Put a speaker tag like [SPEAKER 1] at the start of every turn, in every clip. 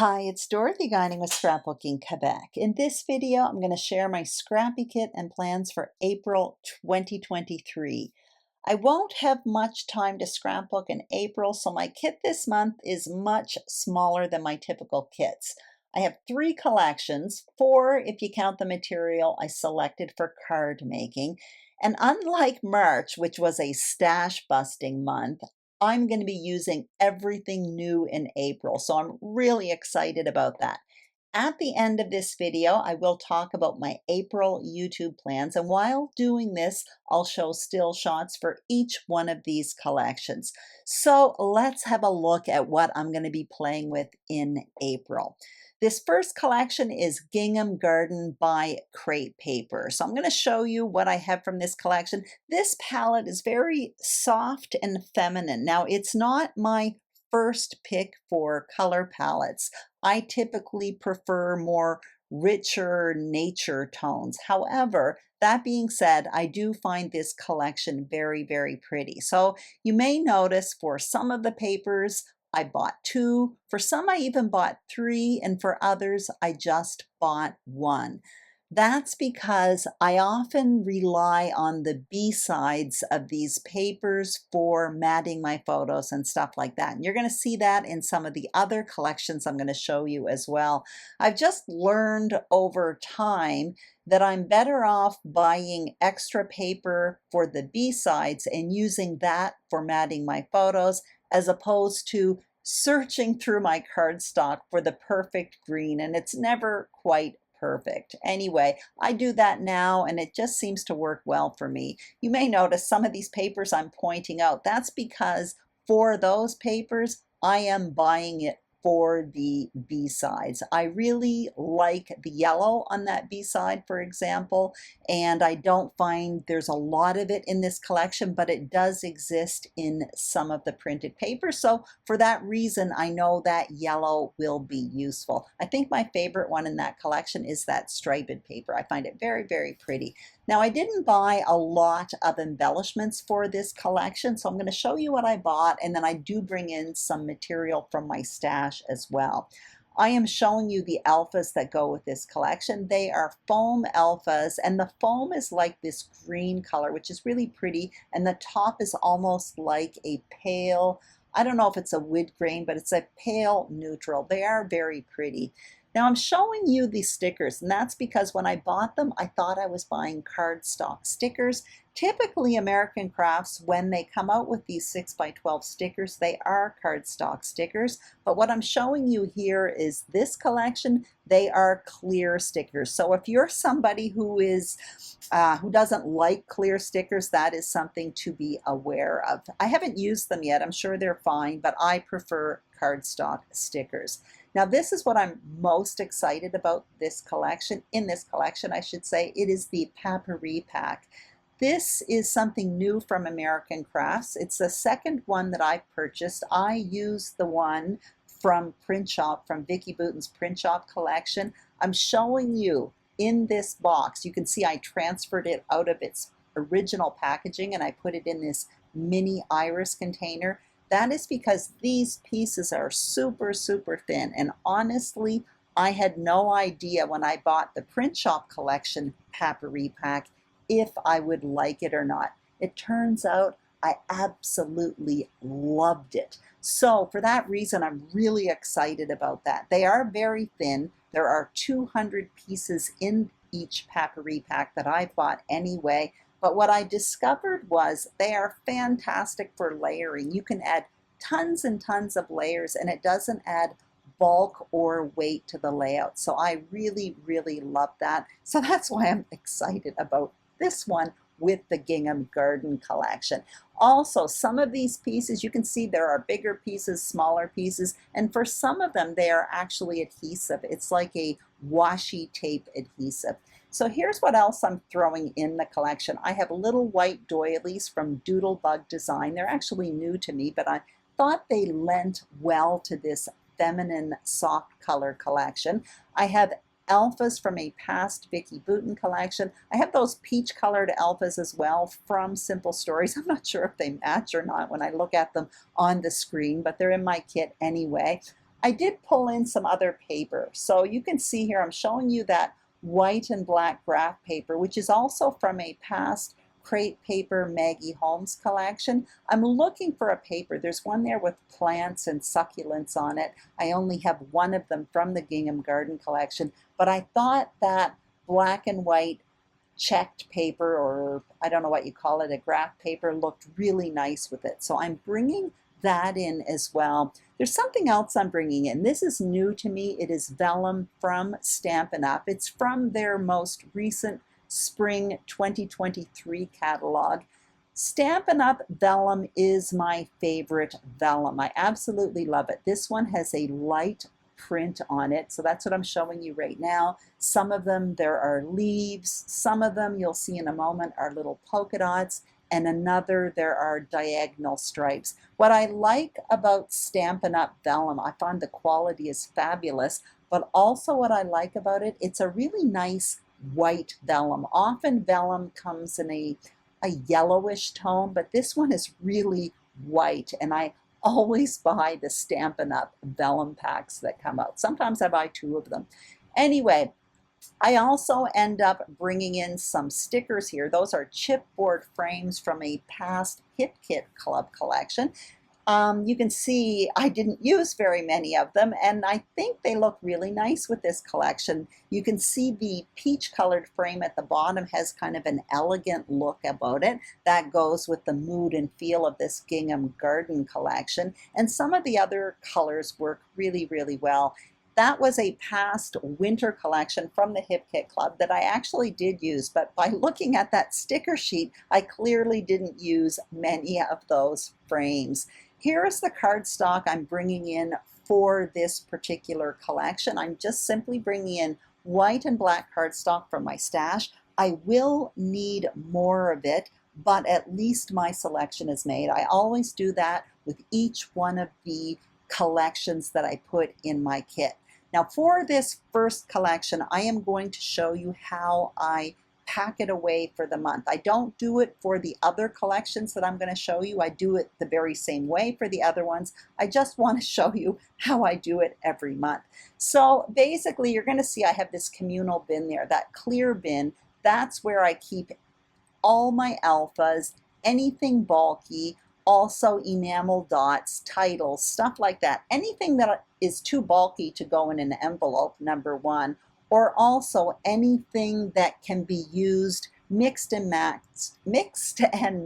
[SPEAKER 1] Hi, it's Dorothy Guinan with Scrapbooking Quebec. In this video, I'm going to share my Scrappy kit and plans for April 2023. I won't have much time to scrapbook in April, so my kit this month is much smaller than my typical kits. I have 3 collections, 4 if you count the material I selected for card making. And unlike March, which was a stash busting month, I'm going to be using everything new in April, so I'm really excited about that. At the end of this video, I will talk about my April YouTube plans, and while doing this, I'll show still shots for each one of these collections. So let's have a look at what I'm going to be playing with in April. This first collection is Gingham Garden by Crepe Paper. So I'm going to show you what I have from this collection. This palette is very soft and feminine. Now, it's not my first pick for color palettes. I typically prefer more richer nature tones. However, that being said, I do find this collection very, very pretty. So you may notice for some of the papers, I bought 2. For some, I even bought 3. And for others, I just bought 1. That's because I often rely on the B-sides of these papers for matting my photos and stuff like that. And you're going to see that in some of the other collections I'm going to show you as well. I've just learned over time that I'm better off buying extra paper for the B-sides and using that for matting my photos as opposed to searching through my cardstock for the perfect green, and it's never quite perfect. Anyway, I do that now and it just seems to work well for me. You may notice some of these papers I'm pointing out. That's because for those papers, I am buying it for the B-sides. I really like the yellow on that B-side, for example, and I don't find there's a lot of it in this collection, but it does exist in some of the printed papers. So for that reason, I know that yellow will be useful. I think my favorite one in that collection is that striped paper. I find it very, very pretty. Now, I didn't buy a lot of embellishments for this collection, so I'm going to show you what I bought, and then I do bring in some material from my stash as well. I am showing you the alphas that go with this collection. They are foam alphas, and the foam is like this green color, which is really pretty, and the top is almost like a pale, I don't know if it's a wood grain, but it's a pale neutral. They are very pretty. Now I'm showing you these stickers, and that's because when I bought them, I thought I was buying cardstock stickers. Typically American Crafts, when they come out with these 6x12 stickers, they are cardstock stickers. But what I'm showing you here is this collection, they are clear stickers. So if you're somebody who doesn't like clear stickers, that is something to be aware of. I haven't used them yet. I'm sure they're fine, but I prefer cardstock stickers. Now this is what I'm most excited about this collection, in this collection I should say. It is the Papyri pack. This is something new from American Crafts. It's the second one that I've purchased. I used the one from Print Shop, from Vicki Boutin's Print Shop collection. I'm showing you in this box. You can see I transferred it out of its original packaging and I put it in this mini iris container. That is because these pieces are super, super thin. And honestly, I had no idea when I bought the Print Shop collection Papyri pack if I would like it or not. It turns out I absolutely loved it. So for that reason, I'm really excited about that. They are very thin. There are 200 pieces in each Papyri pack that I bought anyway. But what I discovered was they are fantastic for layering. You can add tons and tons of layers and it doesn't add bulk or weight to the layout. So I really, really love that. So that's why I'm excited about this one with the Gingham Garden collection. Also, some of these pieces, you can see there are bigger pieces, smaller pieces, and for some of them, they are actually adhesive. It's like a washi tape adhesive. So here's what else I'm throwing in the collection. I have little white doilies from Doodlebug Design. They're actually new to me, but I thought they lent well to this feminine soft color collection. I have alphas from a past Vicki Boutin collection. I have those peach colored alphas as well from Simple Stories. I'm not sure if they match or not when I look at them on the screen, but they're in my kit anyway. I did pull in some other paper. So you can see here, I'm showing you that white and black graph paper, which is also from a past Crate Paper Maggie Holmes collection. I'm looking for a paper. There's one there with plants and succulents on it. I only have one of them from the Gingham Garden collection, but I thought that black and white checked paper, or I don't know what you call it, a graph paper, looked really nice with it. So I'm bringing that in as well. There's something else I'm bringing in. This is new to me. It is vellum from Stampin' Up. It's from their most recent spring 2023 catalog. Stampin' Up vellum is my favorite vellum. I absolutely love it. This one has a light print on it, so that's what I'm showing you right now. Some of them there are leaves, some of them you'll see in a moment are little polka dots, and another there are diagonal stripes. What I like about Stampin' Up vellum, I find the quality is fabulous, but also what I like about it, it's a really nice white vellum. Often vellum comes in a yellowish tone, but this one is really white, and I always buy the Stampin' Up vellum packs that come out. Sometimes I buy 2 of them. Anyway, I also end up bringing in some stickers here. Those are chipboard frames from a past Hip Kit Club collection. You can see I didn't use very many of them, and I think they look really nice with this collection. You can see the peach colored frame at the bottom has kind of an elegant look about it. That goes with the mood and feel of this Gingham Garden collection, and some of the other colors work really, really well. That was a past winter collection from the Hip Kit Club that I actually did use, but by looking at that sticker sheet, I clearly didn't use many of those frames. Here is the cardstock I'm bringing in for this particular collection. I'm just simply bringing in white and black cardstock from my stash. I will need more of it, but at least my selection is made. I always do that with each one of the collections that I put in my kit. Now for this first collection, I am going to show you how I pack it away for the month. I don't do it for the other collections that I'm going to show you. I do it the very same way for the other ones. I just want to show you how I do it every month. So basically you're going to see I have this communal bin there, that clear bin. That's where I keep all my alphas, anything bulky, also enamel dots, titles, stuff like that. Anything that is too bulky to go in an envelope, number one, or also anything that can be used mixed and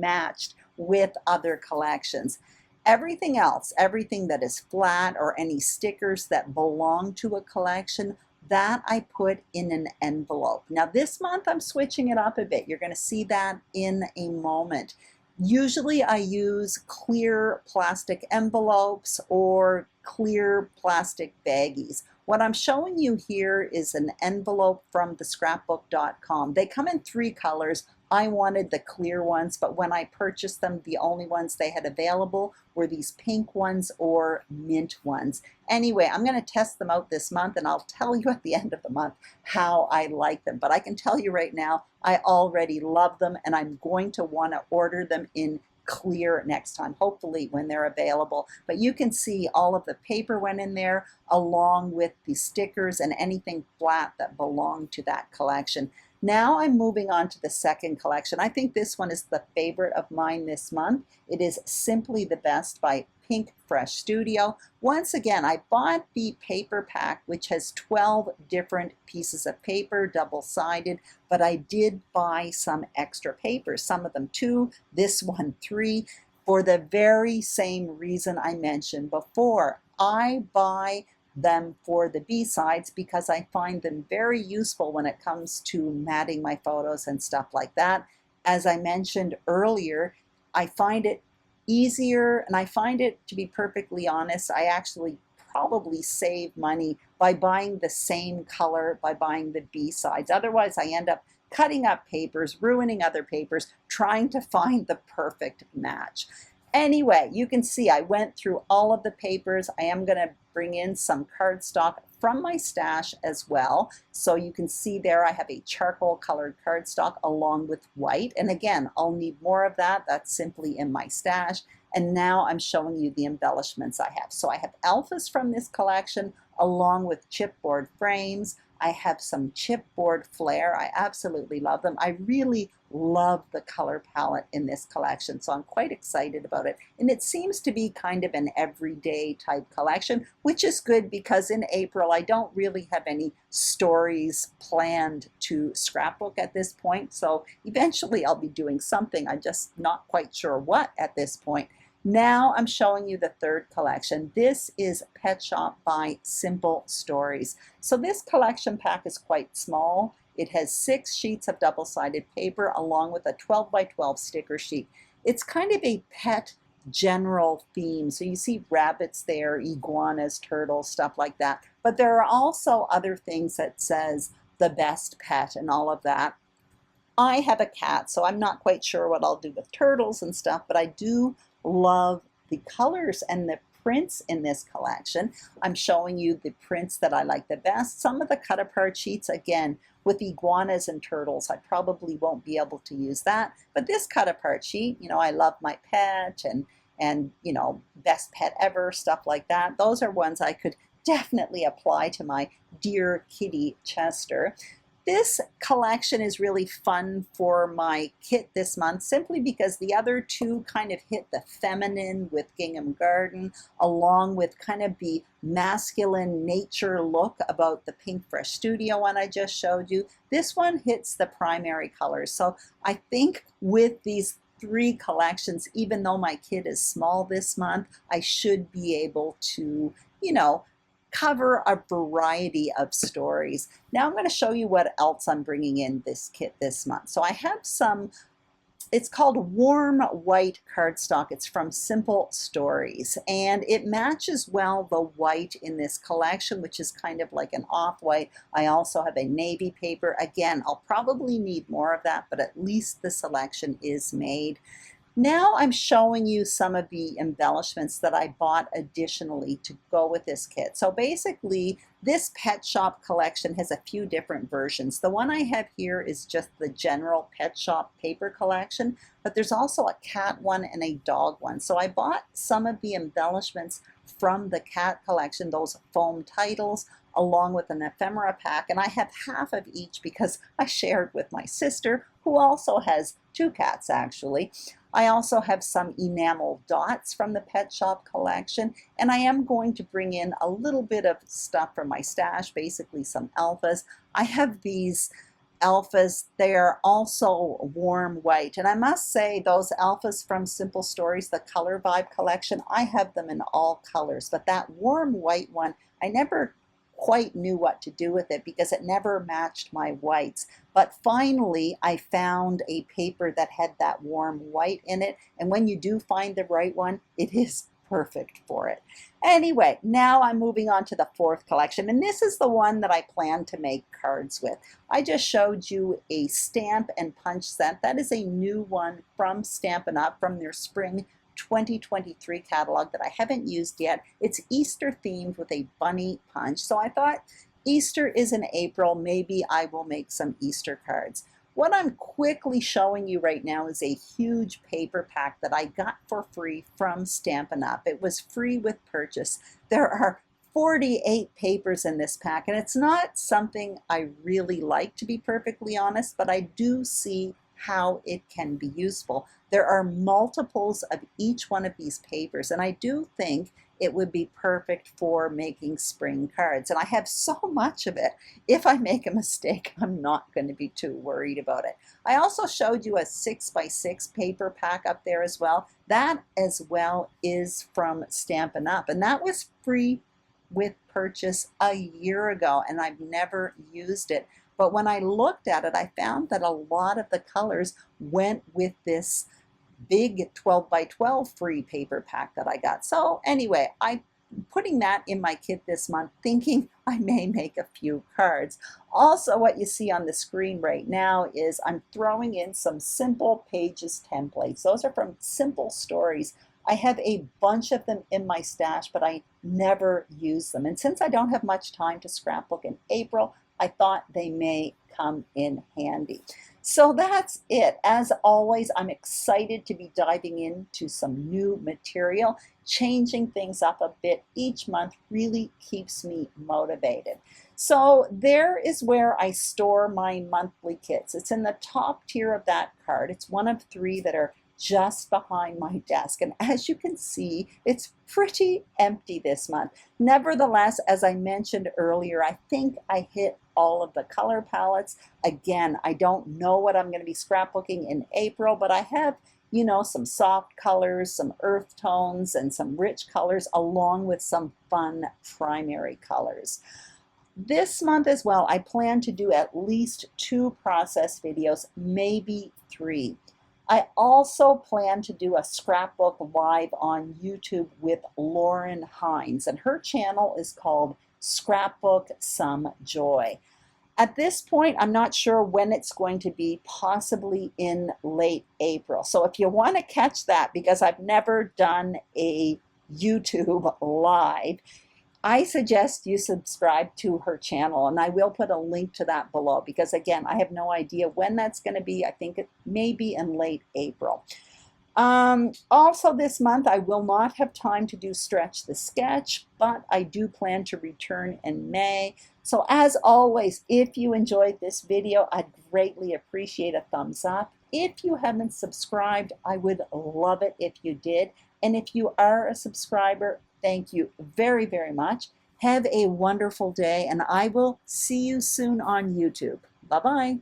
[SPEAKER 1] matched with other collections. Everything else, everything that is flat or any stickers that belong to a collection, that I put in an envelope. Now this month I'm switching it up a bit. You're going to see that in a moment. Usually I use clear plastic envelopes or clear plastic baggies. What I'm showing you here is an envelope from the scrapbook.com. They come in 3 colors. I wanted the clear ones, but when I purchased them, the only ones they had available were these pink ones or mint ones. Anyway, I'm going to test them out this month, and I'll tell you at the end of the month how I like them. But I can tell you right now, I already love them, and I'm going to want to order them in clear next time, hopefully when they're available. But you can see all of the paper went in there along with the stickers and anything flat that belonged to that collection. Now I'm moving on to the second collection. I think this one is the favorite of mine this month. It is Simply the Best by Pink Fresh Studio. Once again, I bought the paper pack, which has 12 different pieces of paper, double-sided, but I did buy some extra paper, some of them 2, this one 3, for the very same reason I mentioned before. I buy them for the B-sides because I find them very useful when it comes to matting my photos and stuff like that. As I mentioned earlier, I find it easier, and I find it, to be perfectly honest, I actually probably save money by buying the same color, by buying the B-sides. Otherwise, I end up cutting up papers, ruining other papers, trying to find the perfect match. Anyway, you can see I went through all of the papers. I am going to bring in some cardstock from my stash as well. So you can see there I have a charcoal colored cardstock along with white. And again, I'll need more of that. That's simply in my stash. And now I'm showing you the embellishments I have. So I have alphas from this collection along with chipboard frames. I have some chipboard flair. I absolutely love them. I really love the color palette in this collection, so I'm quite excited about it. And it seems to be kind of an everyday type collection, which is good because in April I don't really have any stories planned to scrapbook at this point. So eventually I'll be doing something. I'm just not quite sure what at this point. Now I'm showing you the third collection. This is Pet Shop by Simple Stories. So this collection pack is quite small. It has 6 sheets of double-sided paper along with a 12 by 12 sticker sheet. It's kind of a pet general theme. So you see rabbits there, iguanas, turtles, stuff like that. But there are also other things that says the best pet and all of that. I have a cat, so I'm not quite sure what I'll do with turtles and stuff, but I do love the colors and the prints in this collection. I'm showing you the prints that I like the best. Some of the cut apart sheets, again, with iguanas and turtles, I probably won't be able to use that. But this cut apart sheet, you know, I love my pet and you know, best pet ever, stuff like that. Those are ones I could definitely apply to my dear kitty Chester. This collection is really fun for my kit this month simply because the other two kind of hit the feminine with Gingham Garden along with kind of the masculine nature look about the Pink Fresh Studio one I just showed you. This one hits the primary colors. So I think with these 3 collections, even though my kit is small this month, I should be able to, you know, cover a variety of stories. Now I'm going to show you what else I'm bringing in this kit this month. So I have some, it's called Warm White cardstock. It's from Simple Stories, and it matches well the white in this collection, which is kind of like an off-white. I also have a navy paper. Again, I'll probably need more of that, but at least the selection is made. Now I'm showing you some of the embellishments that I bought additionally to go with this kit. So basically, this Pet Shop collection has a few different versions. The one I have here is just the general Pet Shop paper collection, but there's also a cat one and a dog one. So I bought some of the embellishments from the cat collection, those foam titles, along with an ephemera pack, and I have half of each because I shared with my sister, who also has 2 cats actually. I also have some enamel dots from the Pet Shop collection, and I am going to bring in a little bit of stuff from my stash, basically some alphas. I have these alphas. They are also warm white, and I must say those alphas from Simple Stories, the Color Vibe collection, I have them in all colors, but that warm white one, I never quite knew what to do with it because it never matched my whites. But finally, I found a paper that had that warm white in it. And when you do find the right one, it is perfect for it. Anyway, now I'm moving on to the 4th collection. And this is the one that I plan to make cards with. I just showed you a stamp and punch set. That is a new one from Stampin' Up! From their spring 2023 catalog that I haven't used yet. It's Easter themed with a bunny punch. So I thought Easter is in April. Maybe I will make some Easter cards. What I'm quickly showing you right now is a huge paper pack that I got for free from Stampin' Up! It was free with purchase. There are 48 papers in this pack, and it's not something I really like, to be perfectly honest, but I do see how it can be useful. There are multiples of each one of these papers, and I do think it would be perfect for making spring cards. And I have so much of it. If I make a mistake, I'm not going to be too worried about it. I also showed you a 6x6 paper pack up there as well. That as well is from Stampin' Up! And that was free with purchase a year ago, and I've never used it. But when I looked at it, I found that a lot of the colors went with this big 12 by 12 free paper pack that I got. So anyway, I'm putting that in my kit this month, thinking I may make a few cards. Also, what you see on the screen right now is I'm throwing in some Simple Pages templates. Those are from Simple Stories. I have a bunch of them in my stash, but I never use them. And since I don't have much time to scrapbook in April, I thought they may come in handy. So that's it. As always, I'm excited to be diving into some new material. Changing things up a bit each month really keeps me motivated. So there is where I store my monthly kits. It's in the top tier of that cart. It's one of three that are just behind my desk. And as you can see, it's pretty empty this month. Nevertheless, as I mentioned earlier, I think I hit all of the color palettes. Again, I don't know what I'm going to be scrapbooking in April, but I have, you know, some soft colors, some earth tones, and some rich colors, along with some fun primary colors. This month as well, I plan to do at least 2 process videos, maybe 3. I also plan to do a scrapbook live on YouTube with Lauren Hines, and her channel is called Scrapbook Some Joy. At this point, I'm not sure when it's going to be, possibly in late April. So if you want to catch that, because I've never done a YouTube live, I suggest you subscribe to her channel, and I will put a link to that below, because again, I have no idea when that's going to be. I think it may be in late April. Also this month, I will not have time to do Stretch the Sketch, but I do plan to return in May. So as always, if you enjoyed this video, I'd greatly appreciate a thumbs up. If you haven't subscribed, I would love it if you did. And if you are a subscriber, thank you very, very much. Have a wonderful day, and I will see you soon on YouTube. Bye-bye.